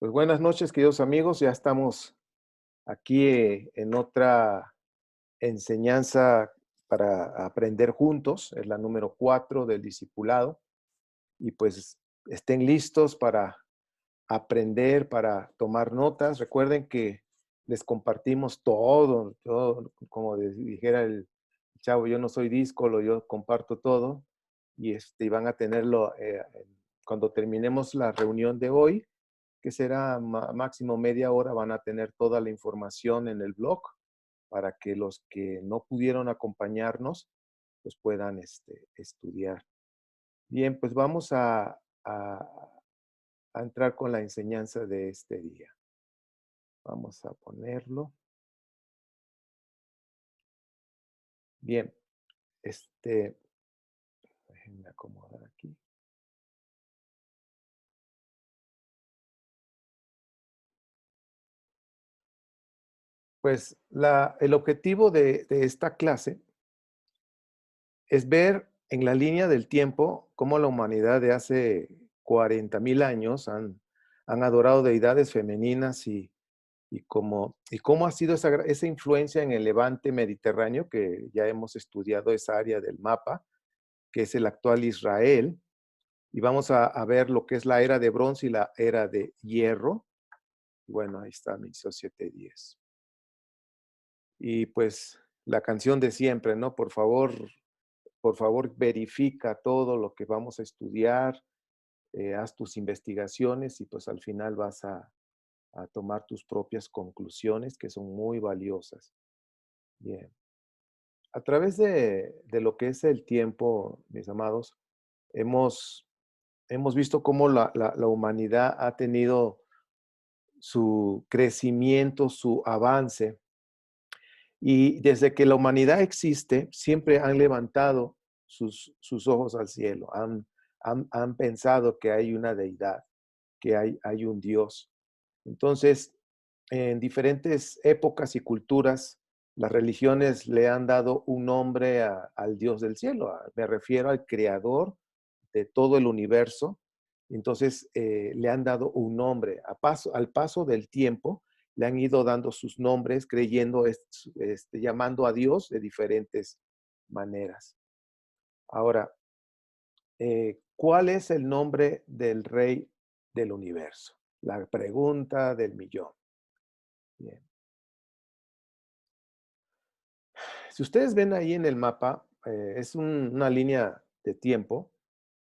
Pues buenas noches, queridos amigos. Ya estamos aquí en otra enseñanza para aprender juntos. Es la número 4 del discipulado. Y pues estén listos para aprender, para tomar notas. Recuerden que les compartimos todo, como dijera el chavo, yo no soy díscolo, yo comparto todo. Y van a tenerlo cuando terminemos la reunión de hoy, que será máximo media hora, van a tener toda la información en el blog para que los que no pudieron acompañarnos pues puedan estudiar. Bien, pues vamos a entrar con la enseñanza de este día. Vamos a ponerlo. Bien, déjenme acomodar aquí. Pues el objetivo de esta clase es ver en la línea del tiempo cómo la humanidad de hace 40,000 años han adorado deidades femeninas y cómo ha sido esa influencia en el levante mediterráneo, que ya hemos estudiado esa área del mapa, que es el actual Israel, y vamos a ver lo que es la era de bronce y la era de hierro. Bueno, ahí está mi 7:10. Y pues la canción de siempre, ¿no? Por favor, verifica todo lo que vamos a estudiar, haz tus investigaciones y pues al final vas a tomar tus propias conclusiones que son muy valiosas. Bien. A través de lo que es el tiempo, mis amados, hemos, hemos visto cómo la humanidad ha tenido su crecimiento, su avance. Y desde que la humanidad existe, siempre han levantado sus ojos al cielo, han pensado que hay una deidad, que hay un Dios. Entonces, en diferentes épocas y culturas, las religiones le han dado un nombre al Dios del cielo. Me refiero al creador de todo el universo. Entonces, le han dado un nombre. Al paso del tiempo, le han ido dando sus nombres, llamando a Dios de diferentes maneras. Ahora, ¿cuál es el nombre del rey del universo? La pregunta del millón. Bien. Si ustedes ven ahí en el mapa, es una línea de tiempo.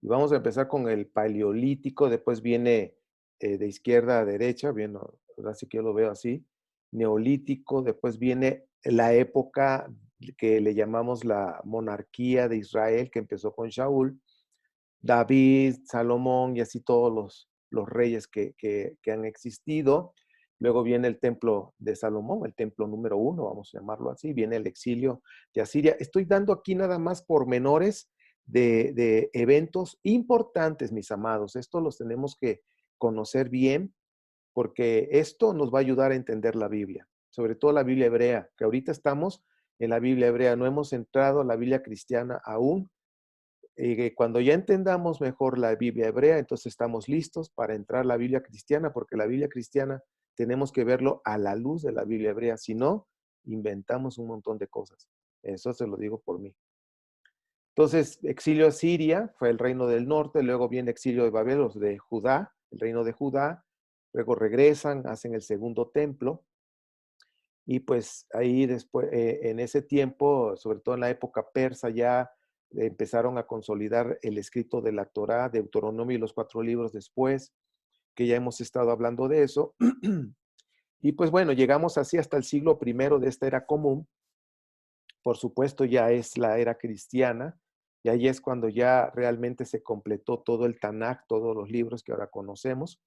Y vamos a empezar con el paleolítico, después viene de izquierda a derecha, bien, ahora sí que yo lo veo así, neolítico, después viene la época que le llamamos la monarquía de Israel, que empezó con Shaul, David, Salomón y así todos los reyes que han existido. Luego viene el templo de Salomón, el templo número 1, vamos a llamarlo así. Viene el exilio de Asiria. Estoy dando aquí nada más pormenores de eventos importantes, mis amados. Esto los tenemos que conocer bien porque esto nos va a ayudar a entender la Biblia, sobre todo la Biblia hebrea, que ahorita estamos en la Biblia hebrea. No hemos entrado a la Biblia cristiana aún, y que cuando ya entendamos mejor la Biblia hebrea, entonces estamos listos para entrar a la Biblia cristiana, porque la Biblia cristiana tenemos que verlo a la luz de la Biblia hebrea, si no, inventamos un montón de cosas. Eso se lo digo por mí. Entonces, exilio a Siria fue el reino del norte, luego viene exilio de Babel, los de Judá, el reino de Judá, luego regresan, hacen el segundo templo, y pues ahí después, en ese tiempo, sobre todo en la época persa, ya empezaron a consolidar el escrito de la Torá, Deuteronomio y los 4 libros después, que ya hemos estado hablando de eso. Y pues bueno, llegamos así hasta el siglo I de esta era común. Por supuesto, ya es la era cristiana, y ahí es cuando ya realmente se completó todo el Tanaj, todos los libros que ahora conocemos,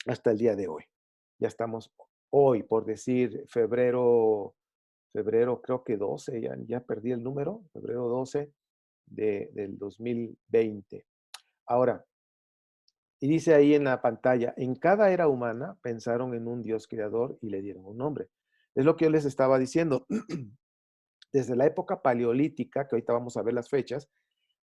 hasta el día de hoy. Ya estamos hoy, por decir, febrero creo que 12, ya perdí el número, febrero 12 del 2020. Ahora, y dice ahí en la pantalla, en cada era humana pensaron en un Dios creador y le dieron un nombre. Es lo que yo les estaba diciendo. Desde la época paleolítica, que ahorita vamos a ver las fechas,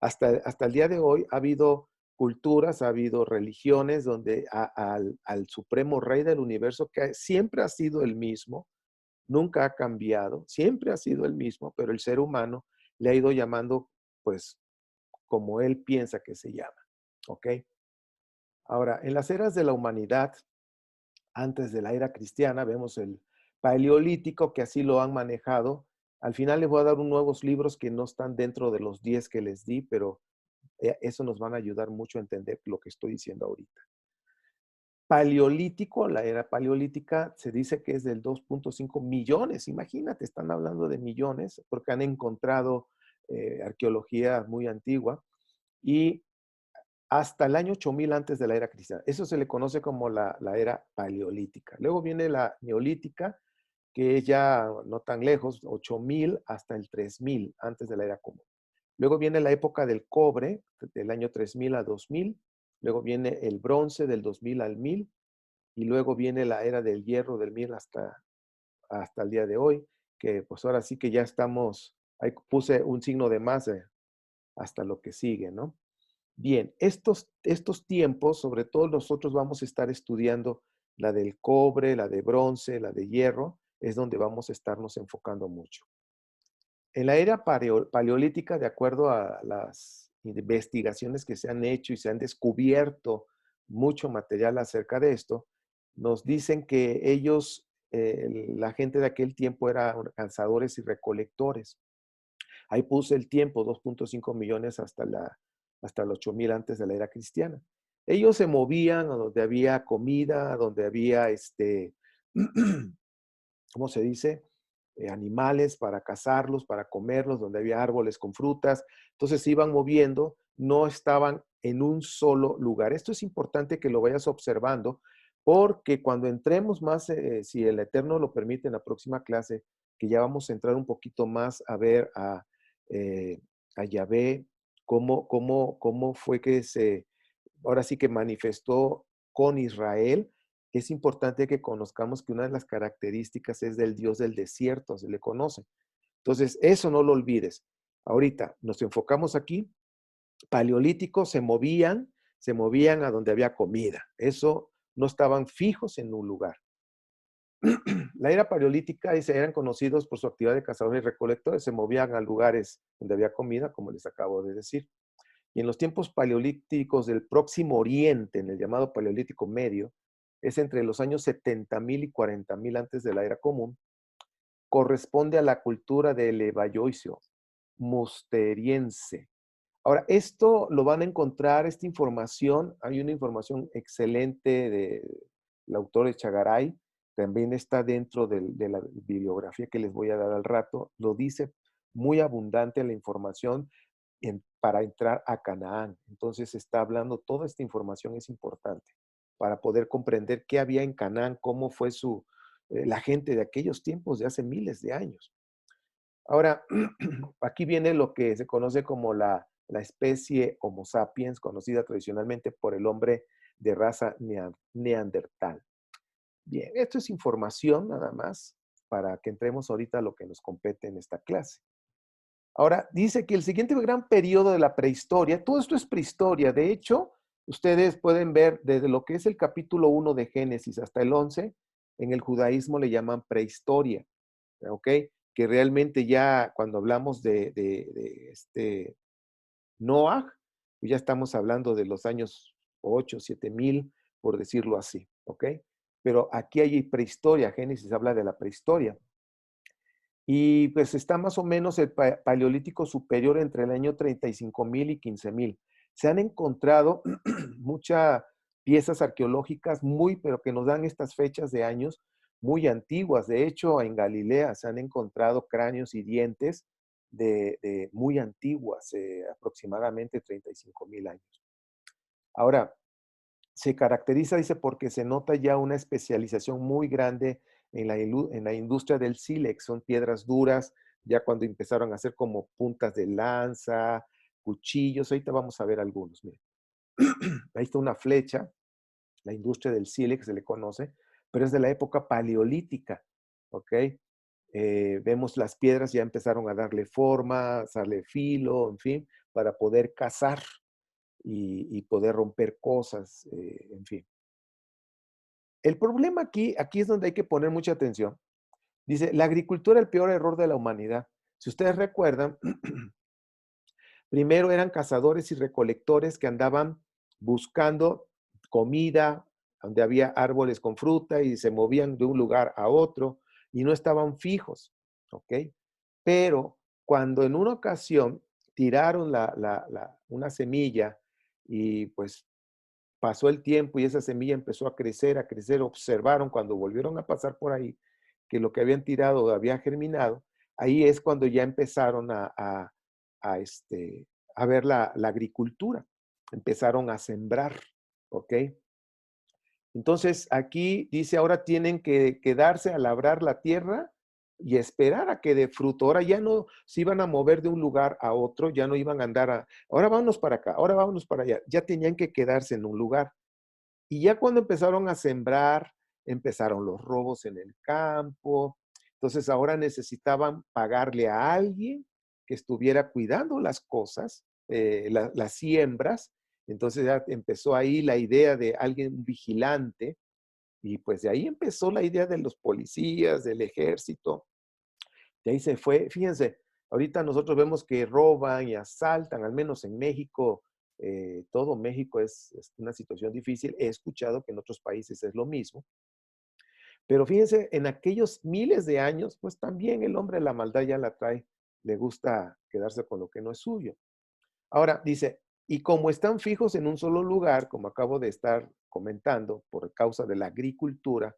hasta el día de hoy ha habido culturas, ha habido religiones donde al supremo rey del universo, que siempre ha sido el mismo, nunca ha cambiado, siempre ha sido el mismo, pero el ser humano le ha ido llamando, pues, como él piensa que se llama, ¿ok? Ahora, en las eras de la humanidad, antes de la era cristiana, vemos el paleolítico, que así lo han manejado. Al final les voy a dar unos nuevos libros que no están dentro de los 10 que les di, pero eso nos van a ayudar mucho a entender lo que estoy diciendo ahorita. Paleolítico, la era paleolítica, se dice que es del 2.5 millones. Imagínate, están hablando de millones porque han encontrado arqueología muy antigua y hasta el año 8000 antes de la era cristiana. Eso se le conoce como la era paleolítica. Luego viene la neolítica, que es ya no tan lejos, 8000 hasta el 3000 antes de la era común. Luego viene la época del cobre, del año 3000 a 2000. Luego viene el bronce del 2000 al 1000. Y luego viene la era del hierro del 1000 hasta el día de hoy, que pues ahora sí que ya estamos, ahí puse un signo de más hasta lo que sigue, ¿no? Bien, estos tiempos, sobre todo nosotros vamos a estar estudiando la del cobre, la de bronce, la de hierro, es donde vamos a estarnos enfocando mucho. En la era paleolítica, de acuerdo a las investigaciones que se han hecho y se han descubierto mucho material acerca de esto, nos dicen que ellos, la gente de aquel tiempo eran cazadores y recolectores. Ahí puse el tiempo, 2.5 millones hasta el 8000 antes de la era cristiana. Ellos se movían a donde había comida, a donde había, ¿cómo se dice? Animales para cazarlos, para comerlos, donde había árboles con frutas. Entonces se iban moviendo, no estaban en un solo lugar. Esto es importante que lo vayas observando, porque cuando entremos más, si el Eterno lo permite en la próxima clase, que ya vamos a entrar un poquito más a ver eh, a Yahvé, cómo fue que ahora sí que manifestó con Israel. Es importante que conozcamos que una de las características es del Dios del desierto, se le conoce. Entonces, eso no lo olvides. Ahorita nos enfocamos aquí, paleolíticos se movían a donde había comida. Eso no estaban fijos en un lugar. La era paleolítica eran conocidos por su actividad de cazadores y recolectores, se movían a lugares donde había comida, como les acabo de decir. Y en los tiempos paleolíticos del Próximo Oriente, en el llamado Paleolítico Medio, es entre los años 70.000 y 40.000 antes de la era común, corresponde a la cultura del Evayoisio musteriense. Ahora, esto lo van a encontrar, esta información, hay una información excelente del autor Echegaray, también está dentro de la bibliografía que les voy a dar al rato, lo dice muy abundante la información para entrar a Canaán. Entonces está hablando, toda esta información es importante para poder comprender qué había en Canaán, cómo fue la gente de aquellos tiempos, de hace miles de años. Ahora, aquí viene lo que se conoce como la especie Homo sapiens, conocida tradicionalmente por el hombre de raza neandertal. Bien, esto es información nada más para que entremos ahorita a lo que nos compete en esta clase. Ahora, dice que el siguiente gran periodo de la prehistoria, todo esto es prehistoria, de hecho, ustedes pueden ver desde lo que es el capítulo 1 de Génesis hasta el 11, en el judaísmo le llaman prehistoria, ¿ok? Que realmente ya cuando hablamos de Noah, pues ya estamos hablando de los años 8, 7000, por decirlo así, ¿ok? Pero aquí hay prehistoria, Génesis habla de la prehistoria. Y pues está más o menos el paleolítico superior entre el año 35.000 y 15.000. Se han encontrado muchas piezas arqueológicas pero que nos dan estas fechas de años muy antiguas. De hecho, en Galilea se han encontrado cráneos y dientes de muy antiguas, aproximadamente 35.000 años. Ahora, se caracteriza, dice, porque se nota ya una especialización muy grande en la industria del sílex. Son piedras duras, ya cuando empezaron a hacer como puntas de lanza, cuchillos. Ahorita vamos a ver algunos. Miren. Ahí está una flecha, la industria del sílex se le conoce, pero es de la época paleolítica, ¿ok? Vemos las piedras ya empezaron a darle forma, darle filo, en fin, para poder cazar. y poder romper cosas, en fin. El problema aquí es donde hay que poner mucha atención. Dice, la agricultura el peor error de la humanidad. Si ustedes recuerdan, primero eran cazadores y recolectores que andaban buscando comida, donde había árboles con fruta y se movían de un lugar a otro y no estaban fijos, ¿ok? Pero cuando en una ocasión tiraron una semilla y pues pasó el tiempo y esa semilla empezó a crecer, observaron cuando volvieron a pasar por ahí que lo que habían tirado había germinado, ahí es cuando ya empezaron a, este, a ver la agricultura, empezaron a sembrar, ¿ok? Entonces aquí dice, ahora tienen que quedarse a labrar la tierra y esperar a que dé fruto. Ahora ya no se iban a mover de un lugar a otro, ya no iban a andar ahora vámonos para acá, ahora vámonos para allá. Ya tenían que quedarse en un lugar. Y ya cuando empezaron a sembrar, empezaron los robos en el campo. Entonces ahora necesitaban pagarle a alguien que estuviera cuidando las cosas, las siembras. Entonces ya empezó ahí la idea de alguien un vigilante y pues de ahí empezó la idea de los policías, del ejército. De ahí se fue, fíjense, ahorita nosotros vemos que roban y asaltan, al menos en México, todo México es una situación difícil. He escuchado que en otros países es lo mismo, pero fíjense, en aquellos miles de años, pues también el hombre la maldad ya la trae, le gusta quedarse con lo que no es suyo. Ahora dice, y como están fijos en un solo lugar, como acabo de estar comentando, por causa de la agricultura,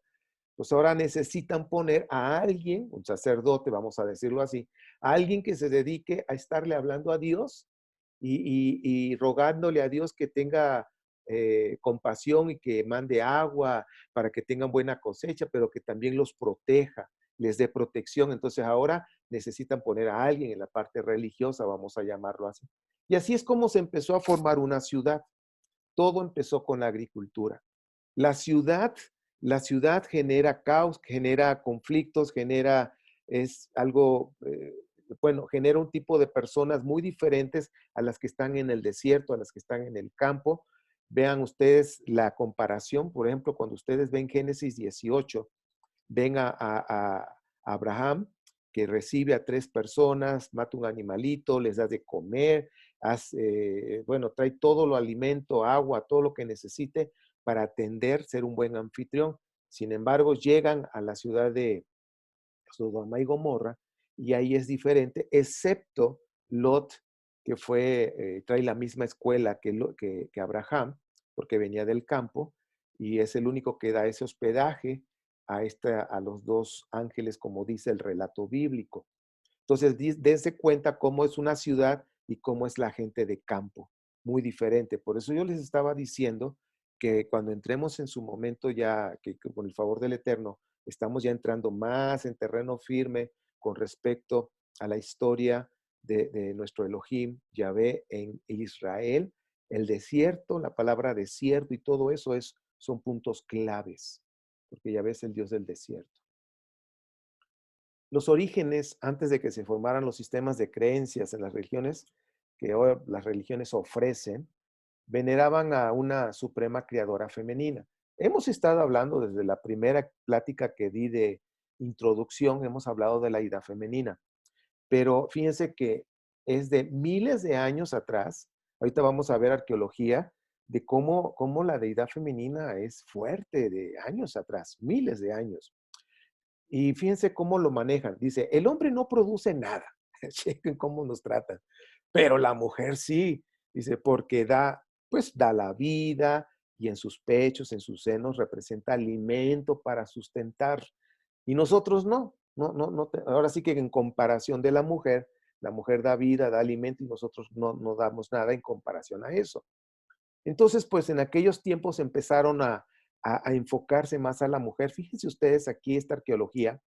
pues ahora necesitan poner a alguien, un sacerdote, vamos a decirlo así, a alguien que se dedique a estarle hablando a Dios y rogándole a Dios que tenga compasión y que mande agua para que tengan buena cosecha, pero que también los proteja, les dé protección. Entonces ahora necesitan poner a alguien en la parte religiosa, vamos a llamarlo así. Y así es como se empezó a formar una ciudad. Todo empezó con la agricultura. La ciudad, la ciudad genera caos, genera conflictos, es algo, bueno, genera un tipo de personas muy diferentes a las que están en el desierto, a las que están en el campo. Vean ustedes la comparación, por ejemplo, cuando ustedes ven Génesis 18, ven a Abraham que recibe a 3 personas, mata un animalito, les da de comer, bueno, trae todo lo alimento, agua, todo lo que necesite para atender, ser un buen anfitrión. Sin embargo, llegan a la ciudad de Sodoma y Gomorra y ahí es diferente, excepto Lot, que trae la misma escuela que Abraham, porque venía del campo y es el único que da ese hospedaje a los 2 ángeles, como dice el relato bíblico. Entonces, dense cuenta cómo es una ciudad y cómo es la gente de campo, muy diferente. Por eso yo les estaba diciendo que cuando entremos en su momento ya, que con el favor del Eterno, estamos ya entrando más en terreno firme con respecto a la historia de nuestro Elohim, Yahvé en Israel, el desierto, la palabra desierto y todo eso son puntos claves, porque Yahvé es el Dios del desierto. Los orígenes, antes de que se formaran los sistemas de creencias en las religiones, que hoy las religiones ofrecen, veneraban a una suprema creadora femenina. Hemos estado hablando desde la primera plática que di de introducción, hemos hablado de la ida femenina, pero fíjense que es de miles de años atrás. Ahorita vamos a ver arqueología de cómo la deidad femenina es fuerte de años atrás, miles de años. Y fíjense cómo lo manejan. Dice, el hombre no produce nada. Chequen cómo nos tratan. Pero la mujer sí. Dice, porque pues da la vida y en sus pechos, en sus senos, representa alimento para sustentar. Y nosotros no. No, no, no. Ahora sí que en comparación de la mujer da vida, da alimento y nosotros no damos nada en comparación a eso. Entonces, pues en aquellos tiempos empezaron a enfocarse más a la mujer. Fíjense ustedes aquí esta arqueología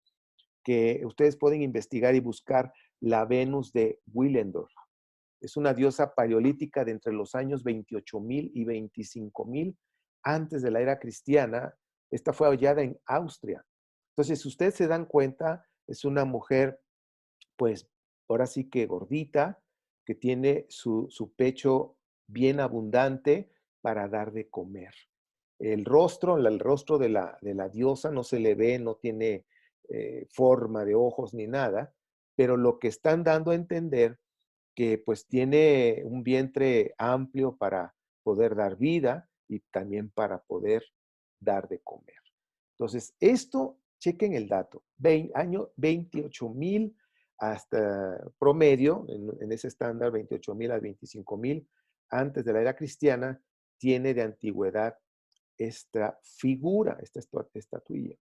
que ustedes pueden investigar y buscar la Venus de Willendorf. Es una diosa paleolítica de entre los años 28.000 y 25.000 antes de la era cristiana. Esta fue hallada en Austria. Entonces, si ustedes se dan cuenta, es una mujer, pues, ahora sí que gordita, que tiene su pecho bien abundante para dar de comer. El rostro de la diosa no se le ve, no tiene forma de ojos ni nada, pero lo que están dando a entender que pues tiene un vientre amplio para poder dar vida y también para poder dar de comer. Entonces, esto, chequen el dato, año 28,000 hasta promedio, en ese estándar, 28,000 a 25,000 antes de la era cristiana, tiene de antigüedad esta figura, esta estatuilla.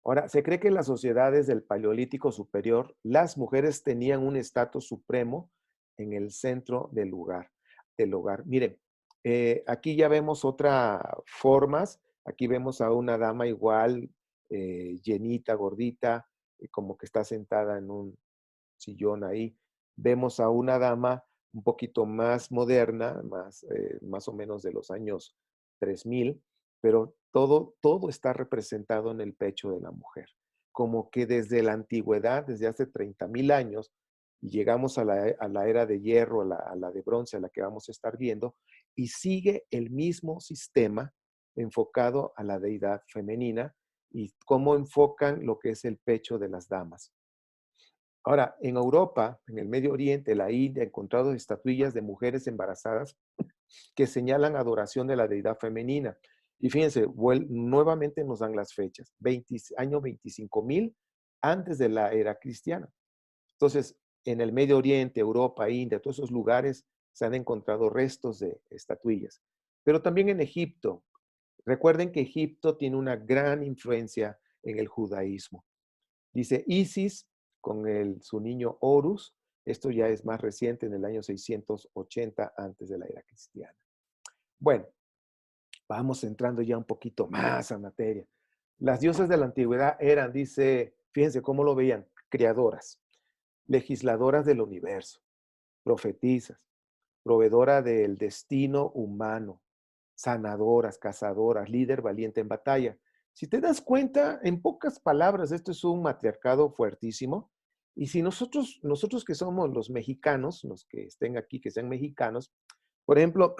Ahora, se cree que en las sociedades del Paleolítico Superior, las mujeres tenían un estatus supremo en el centro del hogar. Miren, aquí ya vemos otras formas. Aquí vemos a una dama igual, llenita, gordita, como que está sentada en un sillón ahí. Vemos a una dama un poquito más moderna, más o menos de los años 3000, pero todo está representado en el pecho de la mujer. Como que desde la antigüedad, desde hace 30,000 años, y llegamos a la era de hierro, a la de bronce, a la que vamos a estar viendo, y sigue el mismo sistema enfocado a la deidad femenina y cómo enfocan lo que es el pecho de las damas. Ahora, en Europa, en el Medio Oriente, la India, he encontrado estatuillas de mujeres embarazadas que señalan adoración de la deidad femenina. Y fíjense, nuevamente nos dan las fechas, año 25,000 antes de la era cristiana. Entonces, en el Medio Oriente, Europa, India, todos esos lugares se han encontrado restos de estatuillas. Pero también en Egipto. Recuerden que Egipto tiene una gran influencia en el judaísmo. Dice Isis con su niño Horus. Esto ya es más reciente, en el año 680 antes de la era cristiana. Bueno, vamos entrando ya un poquito más a materia. Las diosas de la antigüedad eran, dice, fíjense cómo lo veían, creadoras, legisladoras del universo, profetizas, proveedora del destino humano, sanadoras, cazadoras, líder valiente en batalla. Si te das cuenta, en pocas palabras, esto es un matriarcado fuertísimo. Y si nosotros que somos los mexicanos, los que estén aquí, que sean mexicanos, por ejemplo,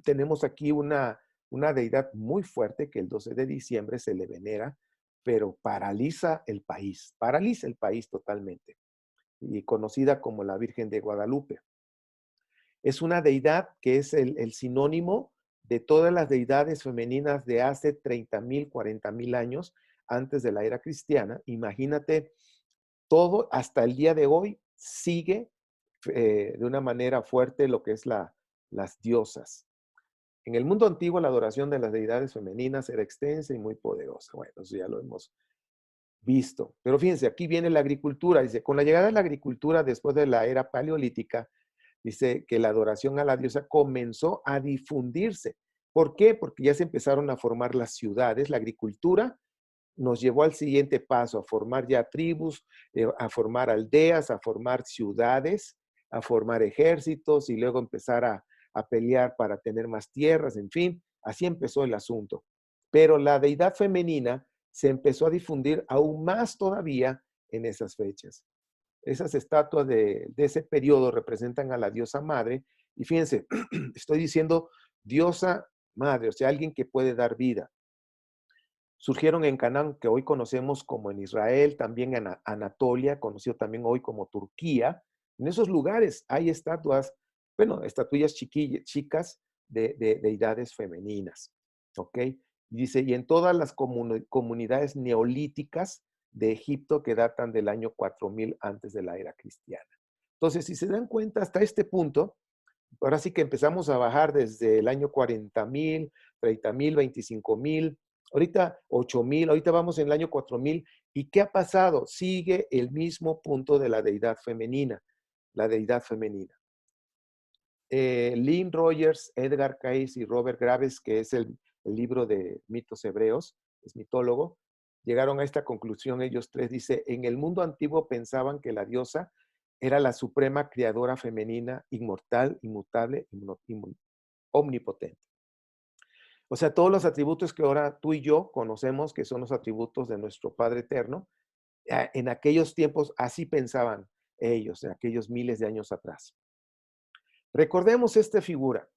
tenemos aquí una deidad muy fuerte que el 12 de diciembre se le venera, pero paraliza el país totalmente, y conocida como la Virgen de Guadalupe. Es una deidad que es el sinónimo de todas las deidades femeninas de hace 30,000, 40,000 años antes de la era cristiana. Imagínate, todo hasta el día de hoy sigue de una manera fuerte lo que es las diosas. En el mundo antiguo la adoración de las deidades femeninas era extensa y muy poderosa. Bueno, eso ya lo hemos visto. Pero fíjense, aquí viene la agricultura. Dice, con la llegada de la agricultura después de la era paleolítica, dice que la adoración a la diosa comenzó a difundirse. ¿Por qué? Porque ya se empezaron a formar las ciudades, la agricultura nos llevó al siguiente paso, a formar ya tribus, a formar aldeas, a formar ciudades, a formar ejércitos y luego empezar a pelear para tener más tierras, en fin, así empezó el asunto. Pero la deidad femenina se empezó a difundir aún más todavía en esas fechas. Esas estatuas de ese periodo representan a la diosa madre. Y fíjense, estoy diciendo diosa madre, o sea, alguien que puede dar vida. Surgieron en Canaán, que hoy conocemos como en Israel, también en Anatolia, conocido también hoy como Turquía. En esos lugares hay estatuas, bueno, estatuillas chicas de deidades femeninas. ¿Ok? Y dice, y en todas las comunidades neolíticas de Egipto que datan del año 4000 antes de la era cristiana. Entonces, si se dan cuenta, hasta este punto, ahora sí que empezamos a bajar desde el año 40,000, 30,000, 25,000, ahorita 8,000, ahorita vamos en el año 4000. ¿Y qué ha pasado? Sigue el mismo punto de la deidad femenina, la deidad femenina. Lynn Rogers, Edgar Cayce y Robert Graves, que es el libro de mitos hebreos, es mitólogo, llegaron a esta conclusión ellos tres. Dice, en el mundo antiguo pensaban que la diosa era la suprema creadora femenina, inmortal, inmutable, omnipotente. O sea, todos los atributos que ahora tú y yo conocemos, que son los atributos de nuestro Padre Eterno, en aquellos tiempos así pensaban ellos, en aquellos miles de años atrás. Recordemos esta figura.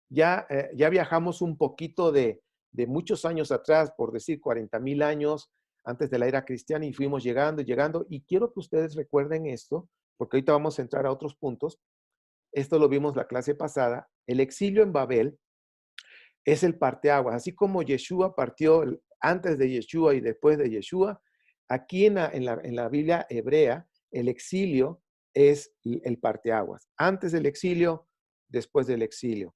Ya viajamos un poquito de muchos años atrás, por decir 40,000 años antes de la era cristiana, y fuimos llegando y llegando. Y quiero que ustedes recuerden esto, porque ahorita vamos a entrar a otros puntos. Esto lo vimos la clase pasada. El exilio en Babel es el parteaguas. Así como Yeshua partió antes de Yeshua y después de Yeshua, aquí en la Biblia hebrea, el exilio es el parteaguas. Antes del exilio, después del exilio.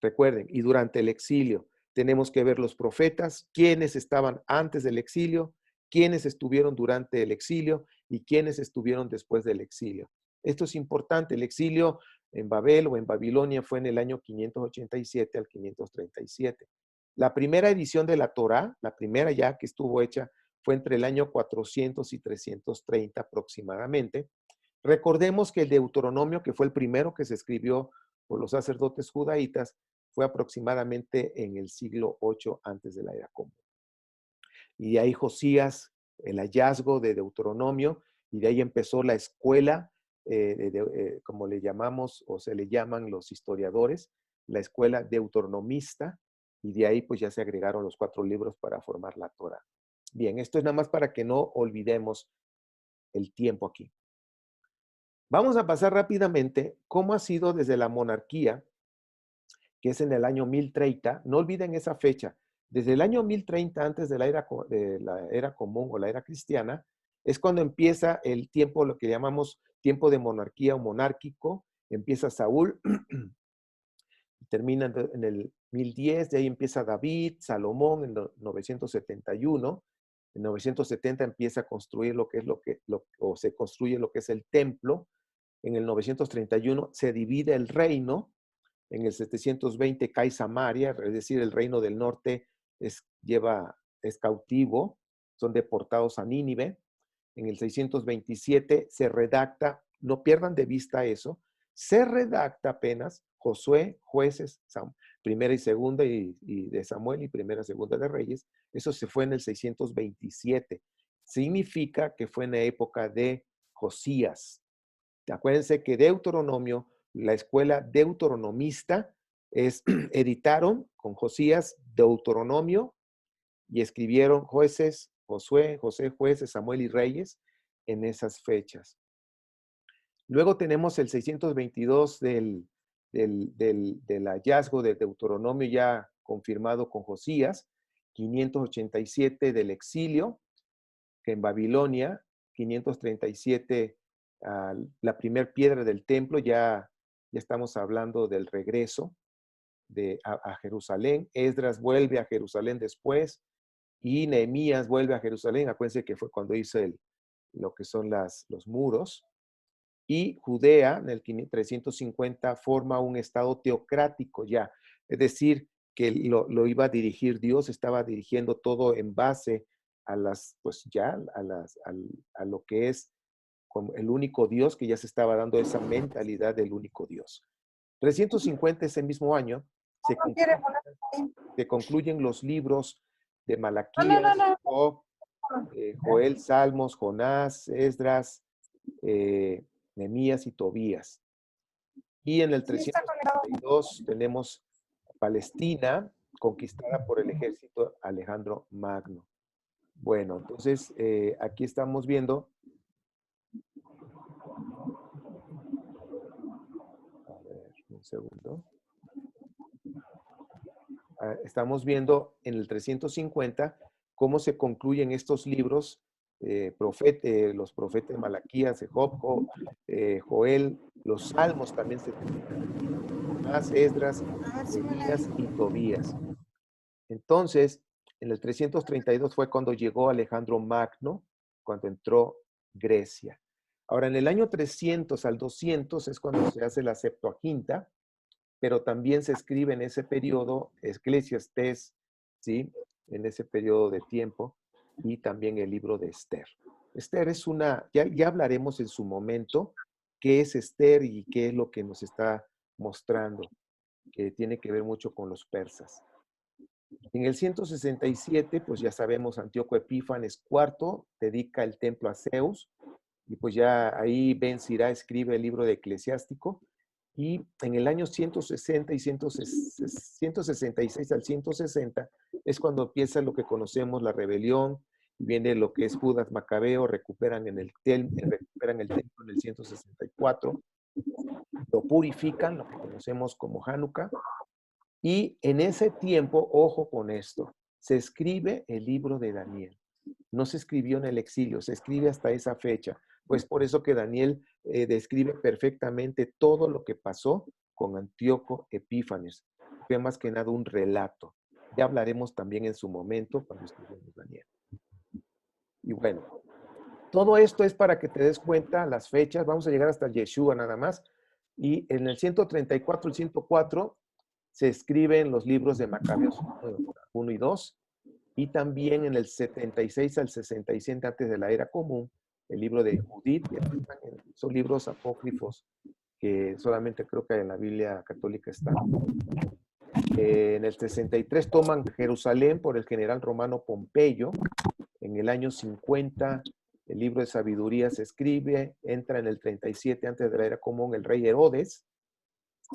Recuerden, y durante el exilio tenemos que ver los profetas, quiénes estaban antes del exilio, quiénes estuvieron durante el exilio y quiénes estuvieron después del exilio. Esto es importante. El exilio en Babel o en Babilonia fue en el año 587 al 537. La primera edición de la Torá, la primera ya que estuvo hecha, fue entre el año 400 y 330 aproximadamente. Recordemos que el Deuteronomio, que fue el primero que se escribió por los sacerdotes judaítas, fue aproximadamente en el siglo 8 antes de la era común. Y de ahí Josías, el hallazgo de Deuteronomio, y de ahí empezó la escuela, como le llamamos o se le llaman los historiadores, la escuela deuteronomista, y de ahí pues ya se agregaron los 4 libros para formar la Torá. Bien, esto es nada más para que no olvidemos el tiempo aquí. Vamos a pasar rápidamente cómo ha sido desde la monarquía, que es en el año 1030. No olviden esa fecha. Desde el año 1030, antes de la era común o la era cristiana, es cuando empieza el tiempo, lo que llamamos tiempo de monarquía o monárquico. Empieza Saúl, termina en el 1010, de ahí empieza David, Salomón en 971. En 970 empieza a construir o se construye lo que es el templo. En el 931 se divide el reino. En el 720 cae Samaria, es decir, el reino del norte es cautivo, son deportados a Nínive. En el 627 se redacta, no pierdan de vista eso, se redacta apenas Josué, Jueces, primera y segunda y de Samuel y primera y segunda de Reyes. Eso se fue en el 627. Significa que fue en la época de Josías. Acuérdense que Deuteronomio, la escuela deuteronomista, editaron con Josías Deuteronomio y escribieron Jueces, Josué, José, Jueces, Samuel y Reyes en esas fechas. Luego tenemos el 622 del hallazgo de Deuteronomio ya confirmado con Josías, 587 del exilio, que en Babilonia, 537 la primer piedra del templo, ya estamos hablando del regreso a Jerusalén. Esdras vuelve a Jerusalén después y Nehemías vuelve a Jerusalén. Acuérdense que fue cuando hizo lo que son los muros. Y Judea, en el 350, forma un estado teocrático ya. Es decir, que lo iba a dirigir Dios, estaba dirigiendo todo en base a lo que es como el único Dios, que ya se estaba dando esa mentalidad del único Dios. 350, ese mismo año, se concluyen los libros de Malaquías, Job, Joel, Salmos, Jonás, Esdras, Nehemías y Tobías. Y en el 332 tenemos Palestina, conquistada por el ejército Alejandro Magno. Bueno, entonces aquí estamos viendo. A ver, un segundo. Estamos viendo en el 350 cómo se concluyen estos libros, los profetas Malaquías, Job, Joel, los salmos también se terminan, más Esdras, Nehemías y Tobías. Entonces, en el 332 fue cuando llegó Alejandro Magno, cuando entró Grecia. Ahora, en el año 300 al 200 es cuando se hace la Septuaginta, pero también se escribe en ese periodo Eclesiastés, ¿sí? En ese periodo de tiempo, y también el libro de Esther. Esther es ya hablaremos en su momento qué es Esther y qué es lo que nos está mostrando, que tiene que ver mucho con los persas. En el 167, pues ya sabemos, Antíoco Epífanes IV dedica el templo a Zeus, y pues ya ahí Ben Sirá escribe el libro de Eclesiástico. y en el año 160 y 166 al 160 es cuando empieza lo que conocemos la rebelión, y viene lo que es Judas Macabeo, recuperan el templo en el 164, lo purifican, lo que conocemos como Hanukkah, y en ese tiempo, ojo con esto, se escribe el libro de Daniel. No se escribió en el exilio, se escribe hasta esa fecha. Pues por eso que Daniel describe perfectamente todo lo que pasó con Antíoco Epífanes. Fue más que nada un relato. Ya hablaremos también en su momento cuando estudiemos Daniel. Y bueno, todo esto es para que te des cuenta las fechas. Vamos a llegar hasta Yeshua nada más. Y en el 134 y 104 se escriben los libros de Macabeos 1 y 2. Y también en el 76 al 67 antes de la era común, el libro de Judith, que son libros apócrifos que solamente creo que en la Biblia católica están. En el 63 toman Jerusalén por el general romano Pompeyo. En el año 50 el libro de sabiduría se escribe, entra en el 37 antes de la era común el rey Herodes,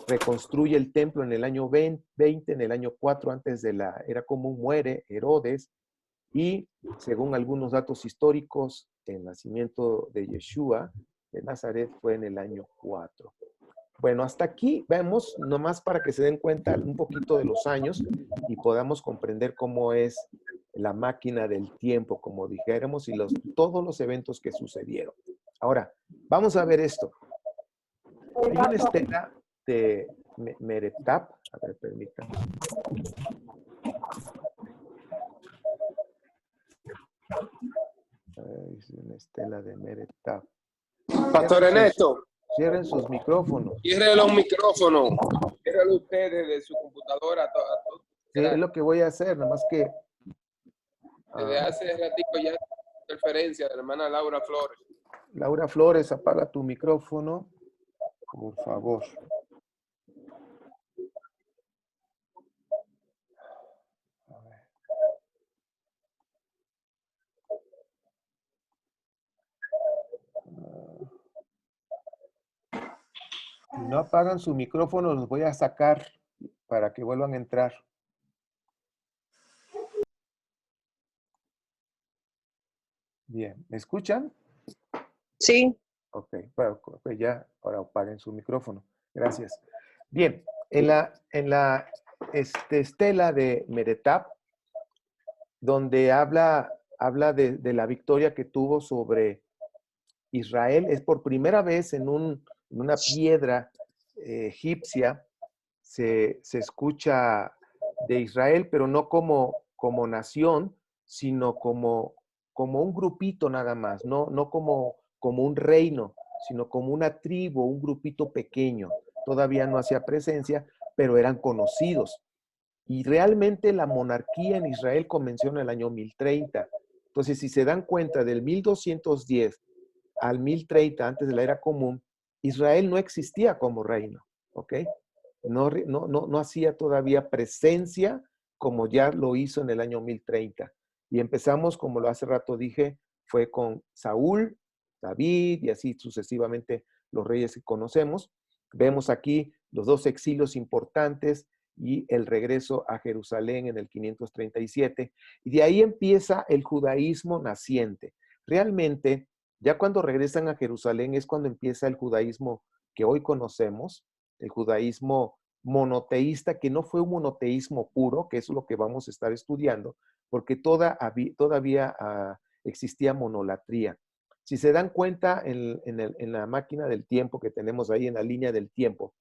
reconstruye el templo en el año 20, en el año 4 antes de la era común muere Herodes, y según algunos datos históricos, el nacimiento de Yeshua de Nazaret fue en el año 4. Bueno, hasta aquí vemos, nomás para que se den cuenta un poquito de los años y podamos comprender cómo es la máquina del tiempo, como dijéramos, y todos los eventos que sucedieron. Ahora, vamos a ver esto. Hay una estela de Meretap. A ver, permítanme. Es una estela de Meretap. Pastor Ernesto, Cierren sus micrófonos. cierre los micrófonos. Cierre usted desde su computadora. Sí, es lo que voy a hacer, nada más que... Desde hace ratito ya interferencia de la hermana Laura Flores. Laura Flores, apaga tu micrófono, por favor. A ver. Si no apagan su micrófono, los voy a sacar para que vuelvan a entrar. Bien, ¿me escuchan? Sí. Ok, bueno, pues ya, ahora apaguen su micrófono. Gracias. Bien, en la estela de Meretap, donde habla de la victoria que tuvo sobre Israel, es por primera vez en una piedra egipcia, se escucha de Israel, pero no como nación, sino como un grupito nada más, no como un reino, sino como una tribu, un grupito pequeño. Todavía no hacía presencia, pero eran conocidos. Y realmente la monarquía en Israel comenzó en el año 1030. Entonces, si se dan cuenta, del 1210 al 1030, antes de la era común, Israel no existía como reino, ¿ok? No hacía todavía presencia como ya lo hizo en el año 1030. Y empezamos, como lo hace rato dije, fue con Saúl, David y así sucesivamente los reyes que conocemos. Vemos aquí los dos exilios importantes y el regreso a Jerusalén en el 537. Y de ahí empieza el judaísmo naciente. Realmente, ya cuando regresan a Jerusalén es cuando empieza el judaísmo que hoy conocemos, el judaísmo monoteísta, que no fue un monoteísmo puro, que es lo que vamos a estar estudiando, porque todavía existía monolatría. Si se dan cuenta en la máquina del tiempo que tenemos ahí en la línea del tiempo,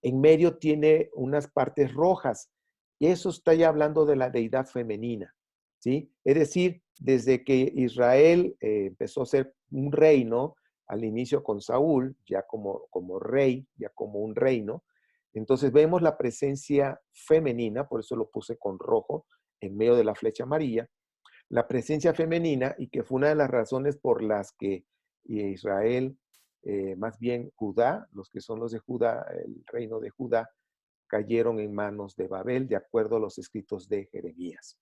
en medio tiene unas partes rojas, y eso está ya hablando de la deidad femenina, ¿sí? Es decir, desde que Israel empezó a ser un reino, al inicio con Saúl, ya como rey, ya como un reino, entonces vemos la presencia femenina, por eso lo puse con rojo, en medio de la flecha amarilla, la presencia femenina, y que fue una de las razones por las que Israel, más bien Judá, los que son los de Judá, el reino de Judá, cayeron en manos de Babel, de acuerdo a los escritos de Jeremías.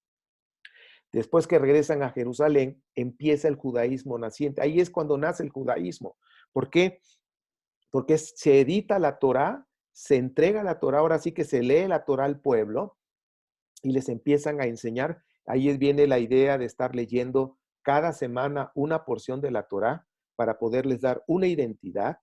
Después que regresan a Jerusalén, empieza el judaísmo naciente. Ahí es cuando nace el judaísmo. ¿Por qué? porque se edita la Torá, se entrega la Torá, ahora sí que se lee la Torá al pueblo y les empiezan a enseñar. Ahí viene la idea de estar leyendo cada semana una porción de la Torá para poderles dar una identidad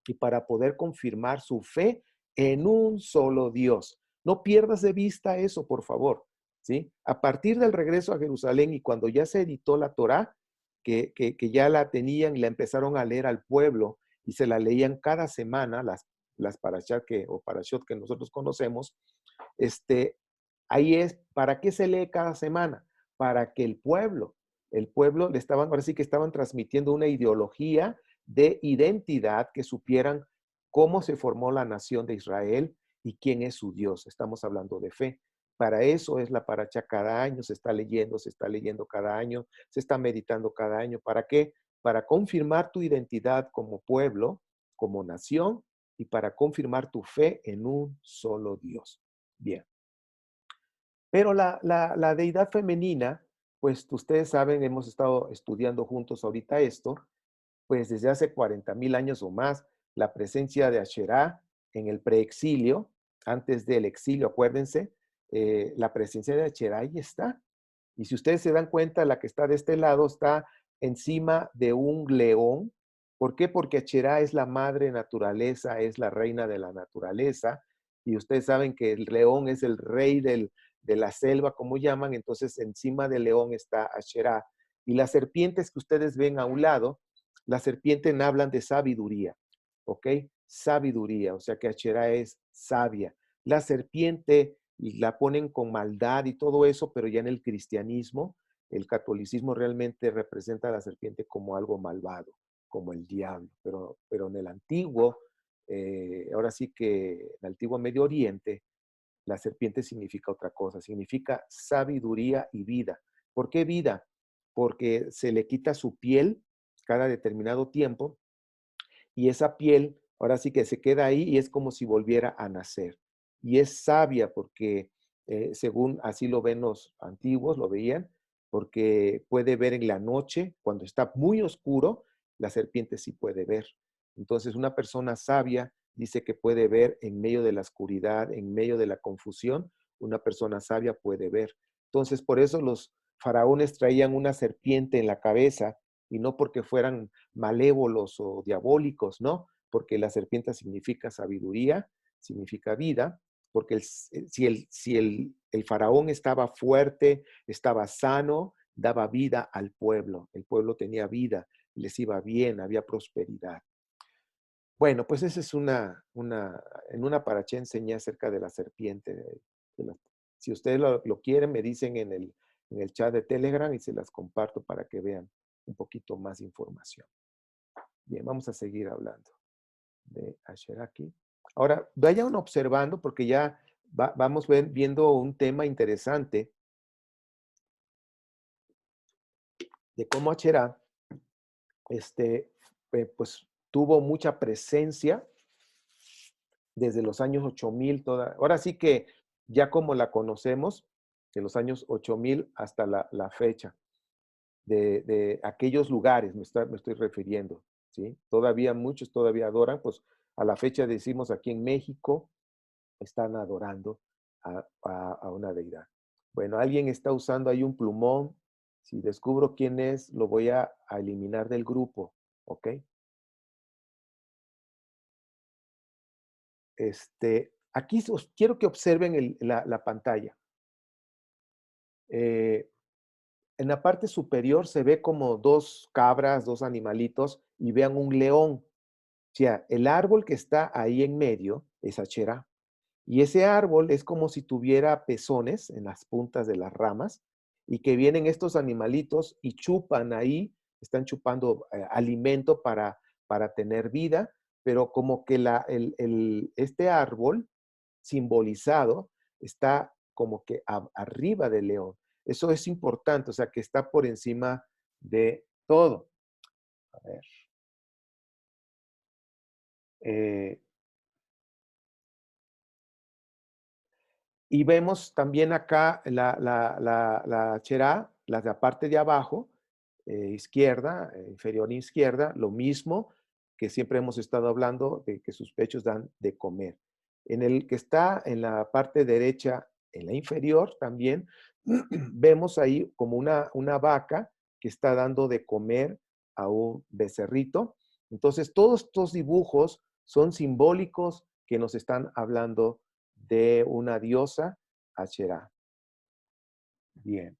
y para poder confirmar su fe en un solo Dios. No pierdas de vista eso, por favor. ¿Sí? A partir del regreso a Jerusalén y cuando ya se editó la Torá, que ya la tenían y la empezaron a leer al pueblo y se la leían cada semana, las parashot que nosotros conocemos, este, ahí es, ¿para qué se lee cada semana? Para que el pueblo le estaban, ahora sí que estaban transmitiendo una ideología de identidad, que supieran cómo se formó la nación de Israel y quién es su Dios. Estamos hablando de fe. Para eso es la paracha cada año, se está leyendo cada año, se está meditando cada año. ¿Para qué? Para confirmar tu identidad como pueblo, como nación, y para confirmar tu fe en un solo Dios. Bien. Pero la deidad femenina, pues ustedes saben, hemos estado estudiando juntos ahorita esto, pues desde hace 40,000 años o más, la presencia de Asherá en el preexilio, antes del exilio, acuérdense, la presencia de Asherá ahí está. Y si ustedes se dan cuenta, la que está de este lado está encima de un león. ¿Por qué? Porque Asherá es la madre naturaleza, es la reina de la naturaleza. Y ustedes saben que el león es el rey de la selva, como llaman. Entonces, encima del león está Asherá. Y las serpientes que ustedes ven a un lado, las serpientes hablan de sabiduría, ¿ok? Sabiduría, o sea que Asherá es sabia. La serpiente la ponen con maldad y todo eso, pero ya en el cristianismo, el catolicismo realmente representa a la serpiente como algo malvado, como el diablo. Pero en el antiguo, ahora sí que en el antiguo Medio Oriente, la serpiente significa otra cosa, significa sabiduría y vida. ¿Por qué vida? Porque se le quita su piel cada determinado tiempo y esa piel ahora sí que se queda ahí y es como si volviera a nacer. Y es sabia porque, según así lo ven los antiguos, lo veían, porque puede ver en la noche, cuando está muy oscuro, la serpiente sí puede ver. Entonces, una persona sabia dice que puede ver en medio de la oscuridad, en medio de la confusión, una persona sabia puede ver. Entonces, por eso los faraones traían una serpiente en la cabeza y no porque fueran malévolos o diabólicos, ¿no? Porque la serpiente significa sabiduría, significa vida, porque si el faraón estaba fuerte, estaba sano, daba vida al pueblo, el pueblo tenía vida, les iba bien, había prosperidad. Bueno, pues esa es en una paraché enseñé acerca de la serpiente. Si ustedes lo quieren, me dicen en el chat de Telegram y se las comparto para que vean un poquito más información. Bien, vamos a seguir hablando de Asheraki. Ahora, vayan observando porque ya vamos viendo un tema interesante de cómo Asherá pues tuvo mucha presencia desde los años 8000, ahora sí que ya como la conocemos, de los años 8000 hasta la fecha, de aquellos lugares me estoy refiriendo, ¿sí? Todavía muchos todavía adoran, pues a la fecha decimos aquí en México, están adorando a una deidad. Bueno, alguien está usando ahí un plumón, si descubro quién es, lo voy a eliminar del grupo, ¿ok? Aquí quiero que observen la pantalla. Eh, en la parte superior se ve como dos cabras, dos animalitos, y vean un león. O sea, el árbol que está ahí en medio es Asherá. Y ese árbol es como si tuviera pezones en las puntas de las ramas y que vienen estos animalitos y chupan ahí, están chupando alimento para tener vida, pero como que este árbol simbolizado está como que arriba del león. Eso es importante, o sea, que está por encima de todo. A ver. Eh, y vemos también acá la cherá, la de la parte de abajo, izquierda, inferior izquierda, lo mismo. que siempre hemos estado hablando de que sus pechos dan de comer. En el que está en la parte derecha, en la inferior también, vemos ahí como una vaca que está dando de comer a un becerrito. Entonces, todos estos dibujos son simbólicos que nos están hablando de una diosa, Asherah. Bien,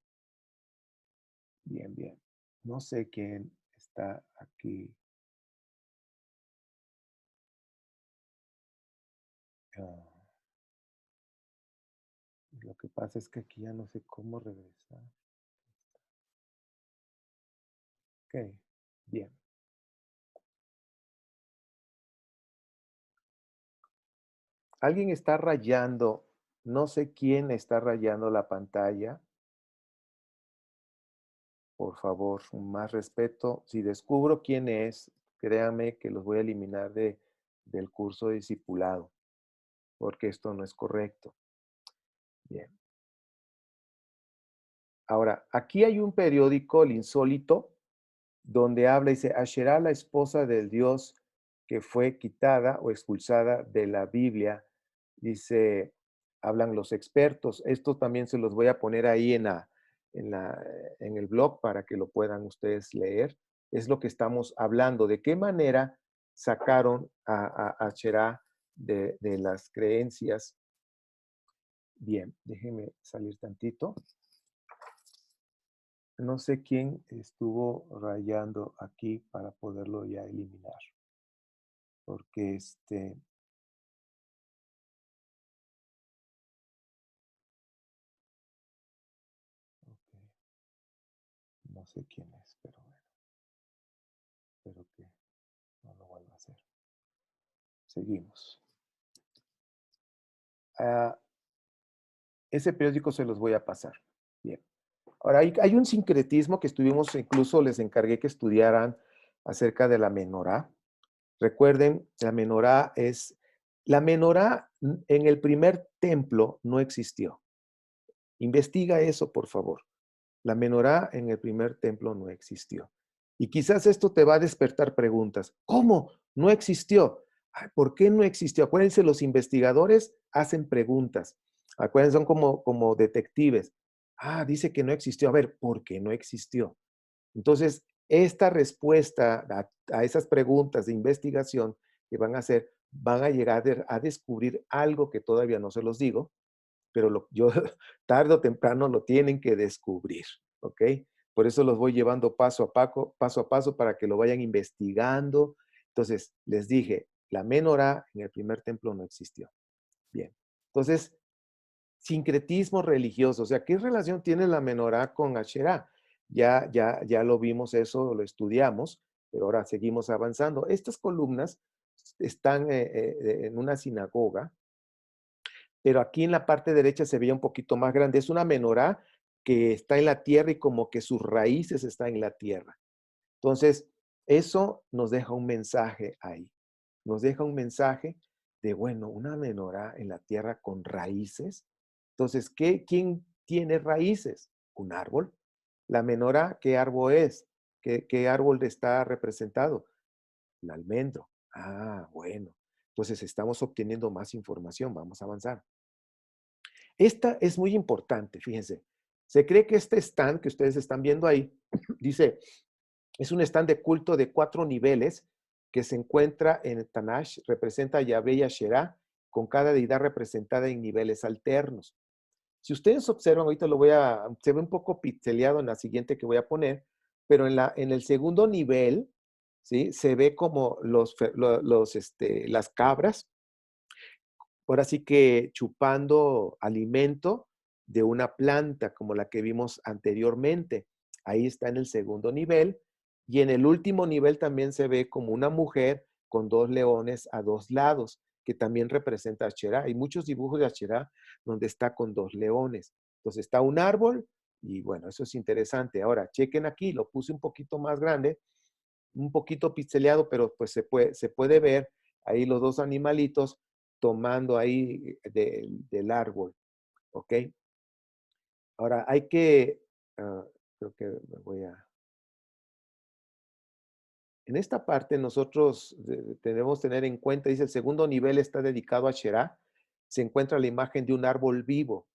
bien, bien. No sé quién está aquí. Ah, lo que pasa es que aquí ya no sé cómo regresar. Ok, bien. Alguien está rayando, no sé quién está rayando la pantalla. Por favor, más respeto. Si descubro quién es, créanme que los voy a eliminar del curso de discipulado, porque esto no es correcto. Bien. Ahora, aquí hay un periódico, El Insólito, donde habla y dice, Asherah, la esposa del Dios que fue quitada o expulsada de la Biblia, dice, hablan los expertos. Esto también se los voy a poner ahí en el blog para que lo puedan ustedes leer. Es lo que estamos hablando, de qué manera sacaron a Asherah de las creencias. Bien, déjenme salir tantito. No sé quién estuvo rayando aquí para poderlo ya eliminar. Porque ok, no sé quién es, pero bueno, espero que no lo vuelva a hacer. Seguimos. Ese periódico se los voy a pasar. Bien. Ahora, hay un sincretismo que estuvimos, incluso les encargué que estudiaran acerca de la menorá. Recuerden, la menorá en el primer templo no existió. Investiga eso, por favor. La menorá en el primer templo no existió. Y quizás esto te va a despertar preguntas. ¿Cómo? No existió. Ay, ¿por qué no existió? Acuérdense, los investigadores hacen preguntas. Acuérdense, son como detectives. Ah, dice que no existió. A ver, ¿por qué no existió? Entonces, esta respuesta a esas preguntas de investigación que van a hacer, van a llegar a descubrir algo que todavía no se los digo, pero yo tarde o temprano lo tienen que descubrir, ¿ok? Por eso los voy llevando paso a paso para que lo vayan investigando. Entonces, les dije, la menorá en el primer templo no existió. Bien. Entonces, sincretismo religioso, o sea, ¿qué relación tiene la menorá con Asherá? Ya lo vimos eso, lo estudiamos, pero ahora seguimos avanzando. Estas columnas están en una sinagoga, pero aquí en la parte derecha se veía un poquito más grande. Es una menorá que está en la tierra y como que sus raíces están en la tierra. Entonces, eso nos deja un mensaje ahí. Nos deja un mensaje de, bueno, una menorá en la tierra con raíces. Entonces, ¿quién tiene raíces? Un árbol. La menorá, ¿qué árbol es? ¿Qué árbol está representado? El almendro. Ah, bueno. Entonces, estamos obteniendo más información. Vamos a avanzar. Esta es muy importante, fíjense. Se cree que este stand que ustedes están viendo ahí, dice, es un stand de culto de 4 niveles que se encuentra en el Tanaj, representa a Yahvé y Asherah, con cada deidad representada en niveles alternos. Si ustedes observan, ahorita se ve un poco pixeleado en la siguiente que voy a poner, pero en el segundo nivel, ¿sí? Se ve como las cabras, ahora sí que chupando alimento de una planta como la que vimos anteriormente. Ahí está en el segundo nivel. Y en el último nivel también se ve como una mujer con 2 leones a 2 lados, que también representa a Asherah. Hay muchos dibujos de Asherah donde está con 2 leones. Entonces está un árbol y bueno, eso es interesante. Ahora, chequen aquí, lo puse un poquito más grande, un poquito pixeleado, pero pues se puede ver ahí los 2 animalitos tomando ahí del árbol, ¿ok? Ahora hay que, creo que me voy a En esta parte nosotros debemos tener en cuenta, dice, el segundo nivel está dedicado a Sherá. Se encuentra la imagen de un árbol vivo.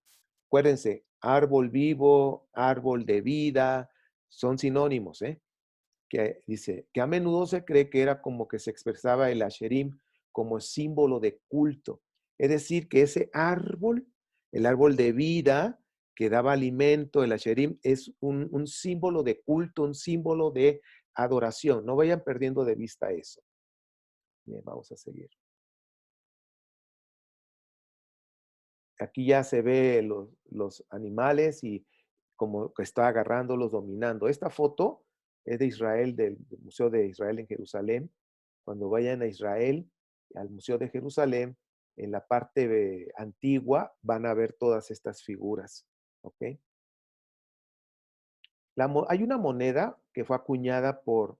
Acuérdense, árbol vivo, árbol de vida, son sinónimos, ¿eh? Que dice que a menudo se cree que era como que se expresaba el Asherim como símbolo de culto. Es decir, que ese árbol, el árbol de vida que daba alimento, el Asherim, es un símbolo de culto, un símbolo de adoración. No vayan perdiendo de vista eso. Bien, vamos a seguir. Aquí ya se ve los animales y como que está agarrándolos, dominando. Esta foto es de Israel, del Museo de Israel en Jerusalén. Cuando vayan a Israel, al Museo de Jerusalén, en la parte antigua van a ver todas estas figuras. ¿Ok? Hay una moneda que fue acuñada por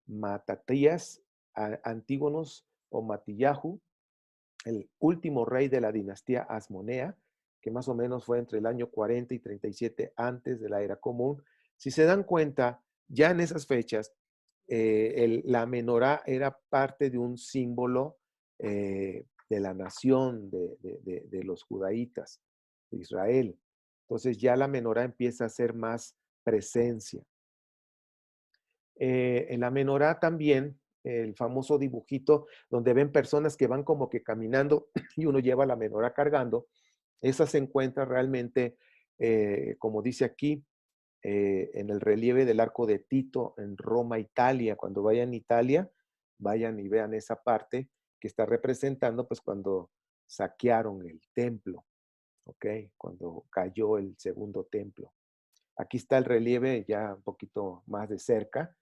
Matatías Antígonos o Matillahu, el último rey de la dinastía Asmonea, que más o menos fue entre el año 40 y 37 antes de la era común. Si se dan cuenta, ya en esas fechas, la menorá era parte de un símbolo de la nación de los judaítas, de Israel. Entonces ya la menorá empieza a ser más presencia. En la menorá también, el famoso dibujito donde ven personas que van como que caminando y uno lleva la menorá cargando, esa se encuentra realmente, como dice aquí, en el relieve del Arco de Tito en Roma, Italia. Cuando vayan a Italia, vayan y vean esa parte que está representando pues cuando saquearon el templo, ¿ok? Cuando cayó el segundo templo. Aquí está el relieve ya un poquito más de cerca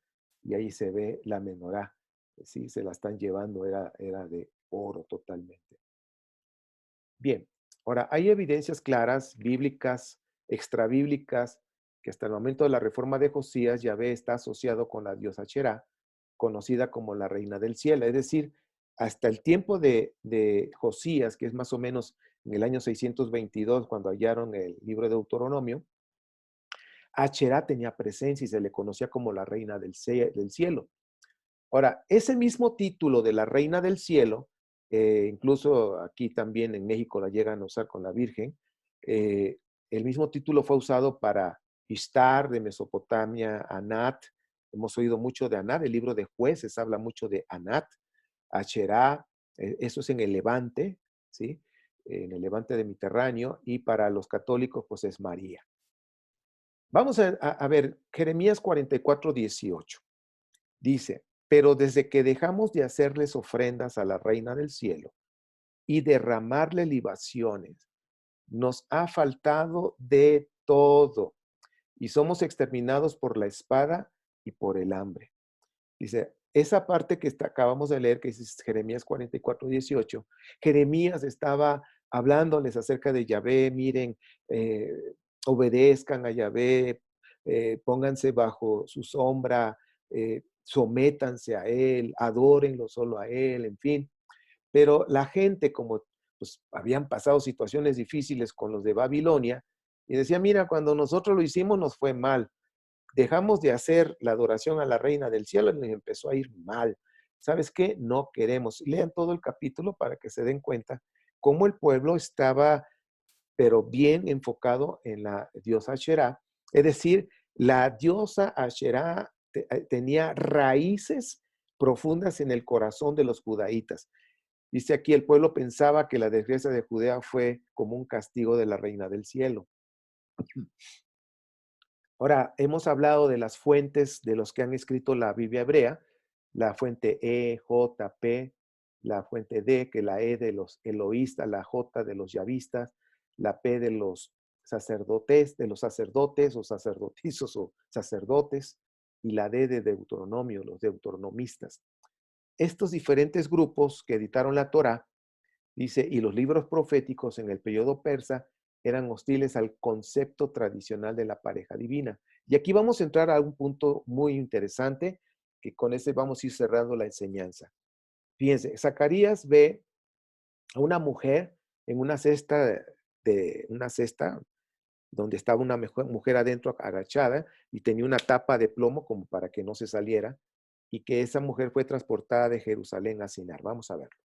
y ahí se ve la menorá. Sí, se la están llevando, era de oro totalmente. Bien, ahora hay evidencias claras, bíblicas, extrabíblicas, que hasta el momento de la reforma de Josías, Yahvé está asociado con la diosa Cherá, conocida como la reina del cielo. Es decir, hasta el tiempo de Josías, que es más o menos en el año 622, cuando hallaron el libro de Deuteronomio, Acherá tenía presencia y se le conocía como la reina del cielo. Ahora, ese mismo título de la reina del cielo, incluso aquí también en México la llegan a usar con la Virgen, el mismo título fue usado para Ishtar de Mesopotamia, Anat. Hemos oído mucho de Anat, el libro de Jueces habla mucho de Anat, Acherá, eso es en el Levante, ¿sí? En el Levante de Mediterráneo, y para los católicos pues es María. Vamos a ver, Jeremías 44:18. Dice, pero desde que dejamos de hacerles ofrendas a la reina del cielo y derramarle libaciones, nos ha faltado de todo y somos exterminados por la espada y por el hambre. Dice, esa parte que acabamos de leer, que es Jeremías 44:18, Jeremías estaba hablándoles acerca de Yahvé, miren, eh, obedezcan a Yahvé, pónganse bajo su sombra, sométanse a Él, adórenlo solo a Él, en fin. Pero la gente, como pues, habían pasado situaciones difíciles con los de Babilonia, y decía, mira, cuando nosotros lo hicimos nos fue mal, dejamos de hacer la adoración a la reina del cielo y nos empezó a ir mal. ¿Sabes qué? No queremos. Lean todo el capítulo para que se den cuenta cómo el pueblo estaba, pero bien enfocado en la diosa Asherá. Es decir, la diosa Asherá tenía raíces profundas en el corazón de los judaítas. Dice aquí, el pueblo pensaba que la desgracia de Judea fue como un castigo de la reina del cielo. Ahora, hemos hablado de las fuentes de los que han escrito la Biblia hebrea, la fuente E, J, P, la fuente D, que la E de los eloístas, la J de los yavistas, la P de los sacerdotes o sacerdotizos o sacerdotes, y la D de Deuteronomio, los deuteronomistas. Estos diferentes grupos que editaron la Torá, dice, y los libros proféticos en el periodo persa eran hostiles al concepto tradicional de la pareja divina. Y aquí vamos a entrar a un punto muy interesante, que con ese vamos a ir cerrando la enseñanza. Fíjense, Zacarías ve a una mujer en una cesta donde estaba una mujer adentro agachada y tenía una tapa de plomo como para que no se saliera. y que esa mujer fue transportada de Jerusalén a Sinar. Vamos a verlo.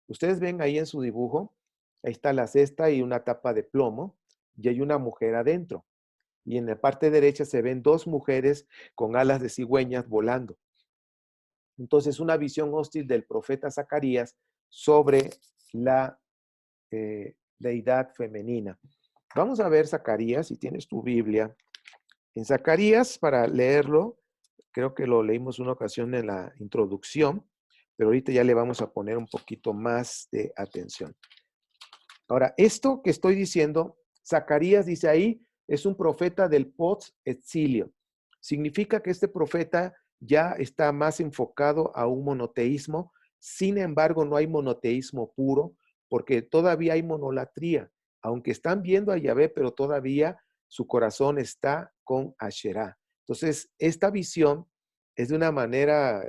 Ustedes ven ahí en su dibujo, ahí está la cesta y una tapa de plomo, y hay una mujer adentro. Y en la parte derecha se ven dos mujeres con alas de cigüeñas volando. Entonces, una visión hostil del profeta Zacarías sobre la deidad femenina. Vamos a ver Zacarías, si tienes tu Biblia. En Zacarías, para leerlo, creo que lo leímos una ocasión en la introducción, pero ahorita ya le vamos a poner un poquito más de atención. Ahora, esto que estoy diciendo, Zacarías dice ahí, es un profeta del post-exilio. Significa que este profeta ya está más enfocado a un monoteísmo. Sin embargo, no hay monoteísmo puro, porque todavía hay monolatría. Aunque están viendo a Yahvé, pero todavía su corazón está con Asherá. Entonces, esta visión es de una manera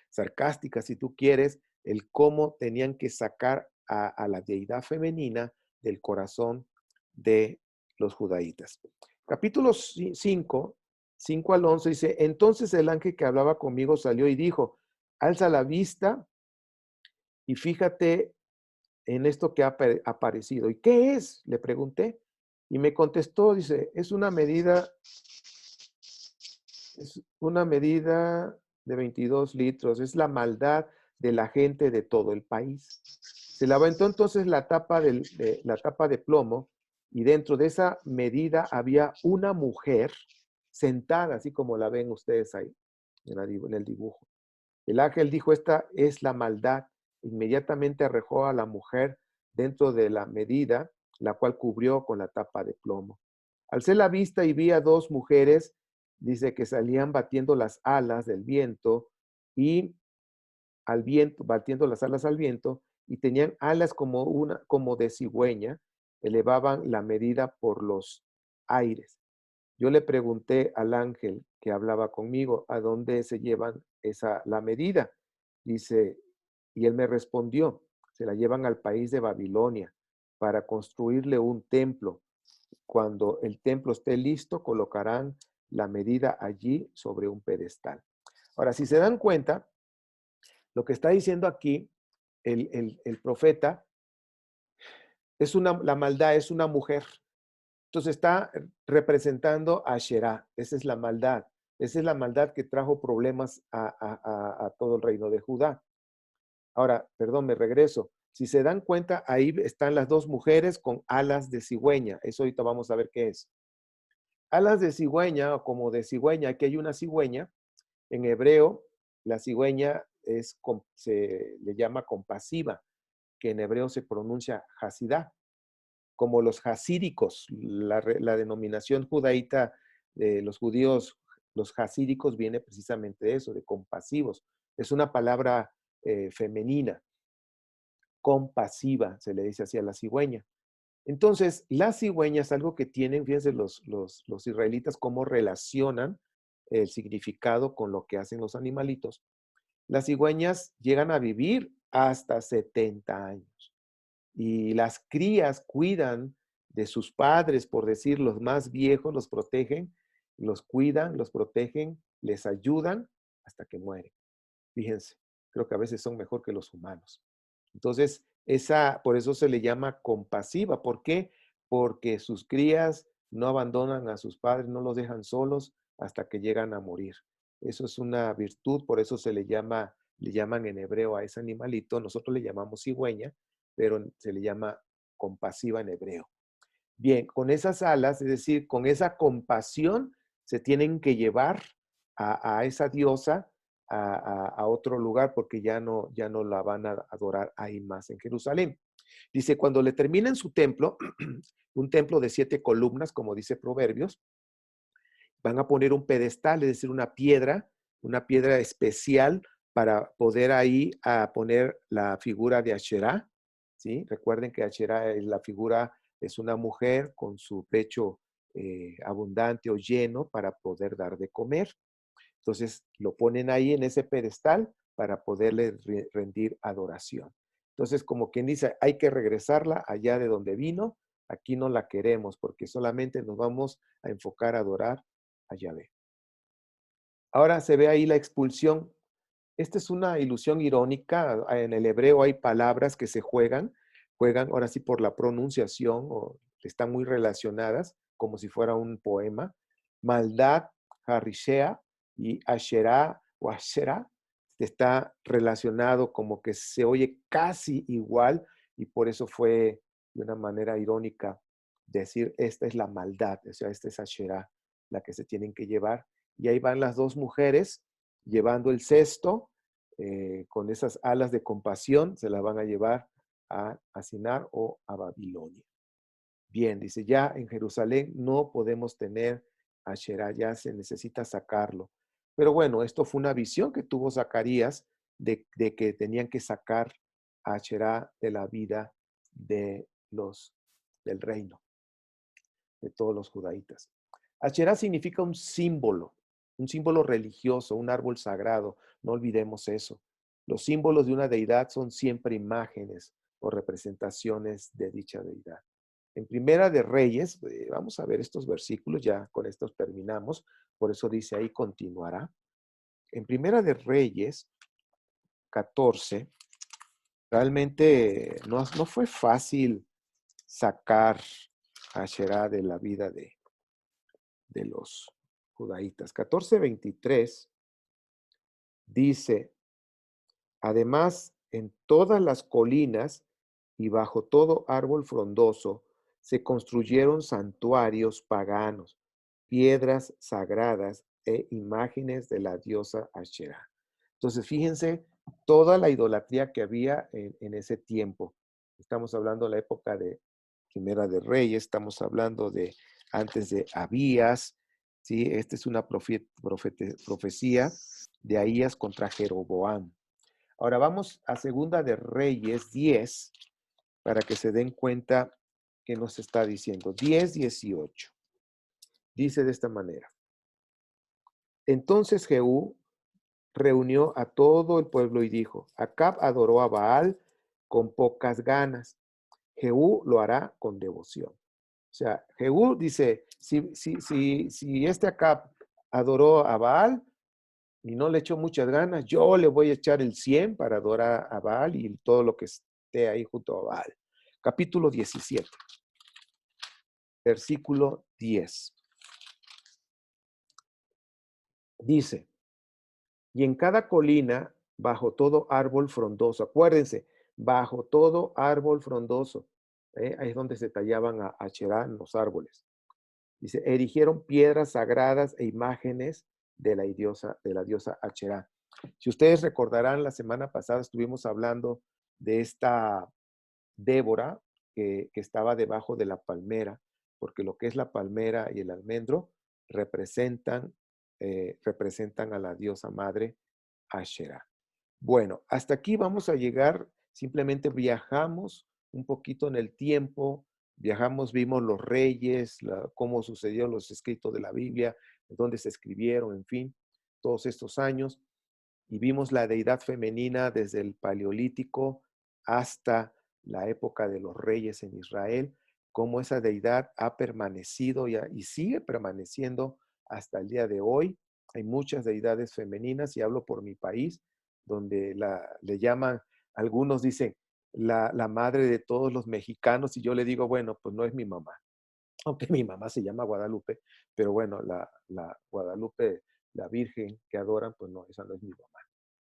sarcástica, si tú quieres, el cómo tenían que sacar a la deidad femenina del corazón de los judaítas. Capítulo 5, 5 al 11 dice, entonces el ángel que hablaba conmigo salió y dijo, alza la vista y fíjate en esto que ha aparecido. ¿Y qué es? Le pregunté. Y me contestó, dice, es una medida de 22 litros, es la maldad de la gente de todo el país. Se le aventó entonces la tapa de plomo y dentro de esa medida había una mujer sentada, así como la ven ustedes ahí en el dibujo. El ángel dijo, esta es la maldad. Inmediatamente arrojó a la mujer dentro de la medida, la cual cubrió con la tapa de plomo. Alcé la vista y vi a dos mujeres, dice que salían batiendo las alas del viento y al viento, batiendo las alas al viento, y tenían alas como de cigüeña, elevaban la medida por los aires. Yo le pregunté al ángel que hablaba conmigo, ¿a dónde se llevan la medida? Dice, y él me respondió, se la llevan al país de Babilonia para construirle un templo. Cuando el templo esté listo, colocarán la medida allí sobre un pedestal. Ahora, si se dan cuenta, lo que está diciendo aquí el profeta la maldad es una mujer. Entonces está representando a Asherá. Esa es la maldad. Esa es la maldad que trajo problemas a todo el reino de Judá. Ahora, perdón, me regreso. Si se dan cuenta, ahí están las dos mujeres con alas de cigüeña. Eso ahorita vamos a ver qué es. Alas de cigüeña o como de cigüeña, aquí hay una cigüeña. En hebreo, la cigüeña se le llama compasiva, que en hebreo se pronuncia hasidá, como los hasídicos, la denominación judaíta de los judíos, los hasídicos viene precisamente de eso, de compasivos. Es una palabra femenina, compasiva, se le dice así a la cigüeña. Entonces, la cigüeña es algo que tienen, fíjense los israelitas, cómo relacionan el significado con lo que hacen los animalitos. Las cigüeñas llegan a vivir hasta 70 años y las crías cuidan de sus padres, por decir, los más viejos los protegen, los cuidan, los protegen, les ayudan hasta que mueren. Fíjense, creo que a veces son mejor que los humanos. Entonces, por eso se le llama compasiva. ¿Por qué? Porque sus crías no abandonan a sus padres, no los dejan solos hasta que llegan a morir. Eso es una virtud, por eso le llaman en hebreo a ese animalito, nosotros le llamamos cigüeña, pero se le llama compasiva en hebreo. Bien, con esas alas, es decir, con esa compasión, se tienen que llevar a esa diosa a otro lugar porque ya no la van a adorar ahí más en Jerusalén. Dice, cuando le terminen su templo, un templo de 7 columnas, como dice Proverbios, van a poner un pedestal, es decir, una piedra especial para poder ahí poner la figura de Asherá, ¿sí? Recuerden que Asherá es la figura, es una mujer con su pecho abundante o lleno para poder dar de comer. Entonces lo ponen ahí en ese pedestal para poderle rendir adoración. Entonces, como quien dice, hay que regresarla allá de donde vino, aquí no la queremos porque solamente nos vamos a enfocar a adorar a Yahvé. Ahora se ve ahí la expulsión. Esta es una ilusión irónica. En el hebreo hay palabras que se juegan ahora sí por la pronunciación o están muy relacionadas, como si fuera un poema. Maldad, harishea y asherá o asherá está relacionado como que se oye casi igual y por eso fue de una manera irónica decir, esta es la maldad, o sea, esta es asherá, la que se tienen que llevar. Y ahí van las dos mujeres llevando el cesto, con esas alas de compasión, se la van a llevar a Sinar o a Babilonia. Bien, dice, ya en Jerusalén no podemos tener Asherá, ya se necesita sacarlo. Pero bueno, esto fue una visión que tuvo Zacarías de que tenían que sacar a Asherá de la vida de del reino, de todos los judaítas. Asherá significa un símbolo religioso, un árbol sagrado. No olvidemos eso. Los símbolos de una deidad son siempre imágenes o representaciones de dicha deidad. En Primera de Reyes, vamos a ver estos versículos, ya con estos terminamos, por eso dice ahí continuará. En Primera de Reyes 14, realmente no fue fácil sacar a Asherá de la vida de los judaítas. 14:23 dice, además, en todas las colinas y bajo todo árbol frondoso se construyeron santuarios paganos, piedras sagradas e imágenes de la diosa Asherá. Entonces, fíjense toda la idolatría que había en ese tiempo. Estamos hablando de la época de Primera de Reyes, estamos hablando de antes de Abías, ¿sí? Esta es una profecía de Ahías contra Jeroboam. Ahora vamos a Segunda de Reyes 10 para que se den cuenta que nos está diciendo. 10:18. Dice de esta manera. Entonces Jehú reunió a todo el pueblo y dijo, Acab adoró a Baal con pocas ganas. Jehú lo hará con devoción. O sea, Jehú dice, si este Acab adoró a Baal, y no le echó muchas ganas, yo le voy a echar el 100 para adorar a Baal y todo lo que esté ahí junto a Baal. Capítulo 17, versículo 10. Dice, y en cada colina, bajo todo árbol frondoso, acuérdense, bajo todo árbol frondoso, ahí es donde se tallaban a Asherá en los árboles. Dice, erigieron piedras sagradas e imágenes de la diosa Asherá. Si ustedes recordarán, la semana pasada estuvimos hablando de esta Débora que estaba debajo de la palmera, porque lo que es la palmera y el almendro representan, representan a la diosa madre Asherá. Bueno, hasta aquí vamos a llegar, simplemente viajamos un poquito en el tiempo, viajamos, vimos los reyes, cómo sucedieron los escritos de la Biblia, dónde se escribieron, en fin, todos estos años y vimos la deidad femenina desde el Paleolítico hasta la época de los reyes en Israel, cómo esa deidad ha permanecido y sigue permaneciendo hasta el día de hoy. Hay muchas deidades femeninas y hablo por mi país, donde le llaman, algunos dicen, la madre de todos los mexicanos y yo le digo, bueno, pues no es mi mamá, aunque mi mamá se llama Guadalupe, pero bueno, la Guadalupe, la Virgen que adoran, pues no, esa no es mi mamá.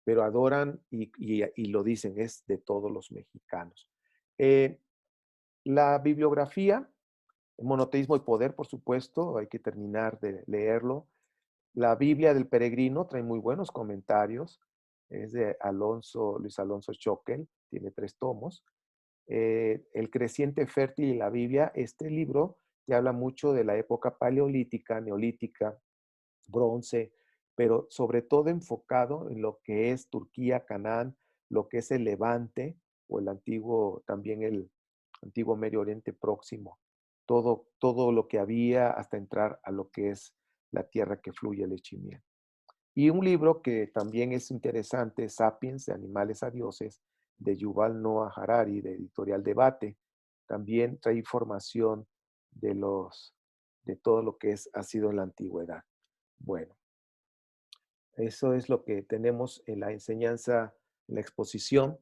Pero adoran y lo dicen, es de todos los mexicanos. Eh, la bibliografía, Monoteísmo y Poder, por supuesto, hay que terminar de leerlo. La Biblia del Peregrino trae muy buenos comentarios. Es de Luis Alonso Choquel, tiene 3 tomos. El creciente fértil y la Biblia, este libro te habla mucho de la época paleolítica, neolítica, bronce, pero sobre todo enfocado en lo que es Turquía, Canaán, lo que es el Levante o el antiguo, también el antiguo Medio Oriente Próximo, todo lo que había hasta entrar a lo que es la tierra que fluye leche y miel. Y un libro que también es interesante, Sapiens, de animales a dioses, de Yuval Noah Harari, de Editorial Debate, también trae información de todo lo que ha sido en la antigüedad. Bueno, Eso es lo que tenemos en la enseñanza, en la exposición.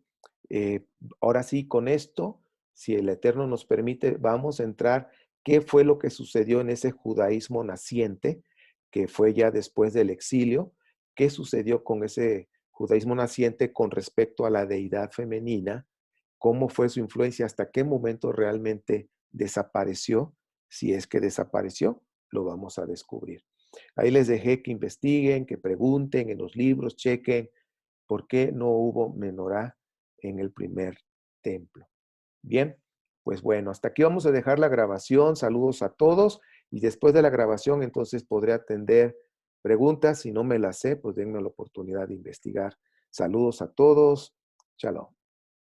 Eh, Ahora sí, con esto, si el Eterno nos permite, vamos a entrar qué fue lo que sucedió en ese judaísmo naciente, que fue ya después del exilio, qué sucedió con ese judaísmo naciente con respecto a la deidad femenina, cómo fue su influencia, hasta qué momento realmente desapareció, si es que desapareció, lo vamos a descubrir. Ahí les dejé que investiguen, que pregunten en los libros, chequen por qué no hubo menorá en el primer templo. Bien, pues bueno, hasta aquí vamos a dejar la grabación. Saludos a todos y después de la grabación entonces podré atender preguntas. Si no me las sé, pues denme la oportunidad de investigar. Saludos a todos. Shalom.